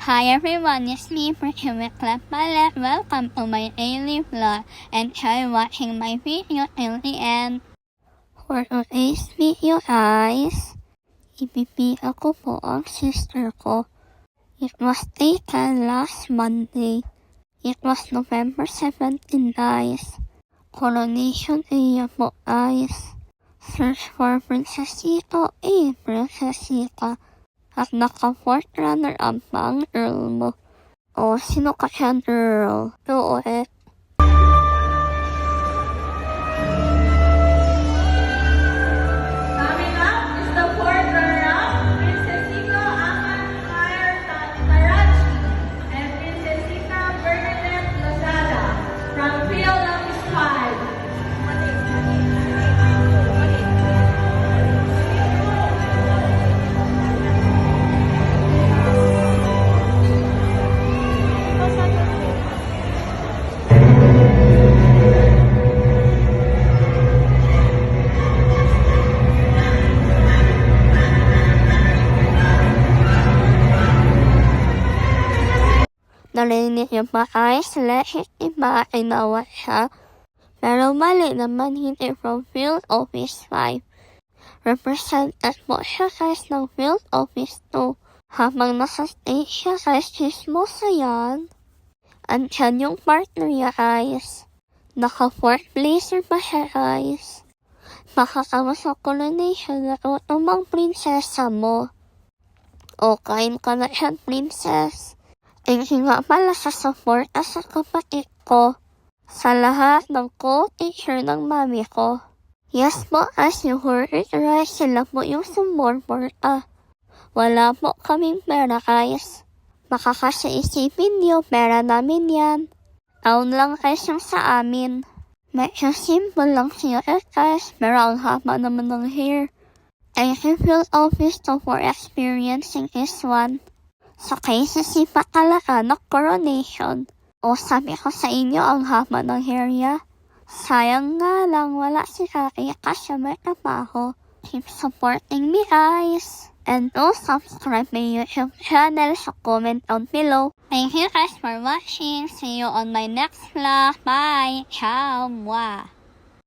Hi everyone, it's me, Pretty Palette. Welcome to my daily vlog. Enjoy watching my video till the end. For today's video guys, ipipila ko po ang sister ko. It was taken last Monday. It was November 17 guys. Coronation area po guys. Search for Princess Ika, Princess Ika. At naka-4th runner-up pa ang girl mo. O, sino ka siya girl? Ito ulit. Coming up is the 4th runner-up, Princess Ika Aman Tarachi and Princess Ika Bernadette Lozada from field office 5. Narinig niyo ba guys? Legit iba inawa siya. Pero mali naman, hindi from Field Office 5. Represented po siya guys ng Field Office 2. Habang nasa stage siya guys, chismosa yan. Andyan yung partner niya guys. Naka 4th placer pa siya guys. Makakama sa coronation na utumang prinsesa mo. O kain ka na yan princess. Hindi nga pala sa support sa kapatid ko. Sa lahat ng co-teacher ng mami ko. Yes po, as you heard it right, sila po yung sumuporta. Wala po kaming pera guys. Baka kasi isipin niyo, pera namin yan. Taon lang guys yung sa amin. Medyo simple lang siya guys, pero ang haba naman ng hair. Thank you Field Office to for experiencing this one. Sa cases pa talaga ng coronation. O sabi ko sa inyo ang haba ng hair niya. Sayang nga lang wala si Kaki kasi may trabaho. Keep supporting me guys. And do subscribe my YouTube channel so comment down below. Thank you guys for watching. See you on my next vlog. Bye. Ciao. Mwah.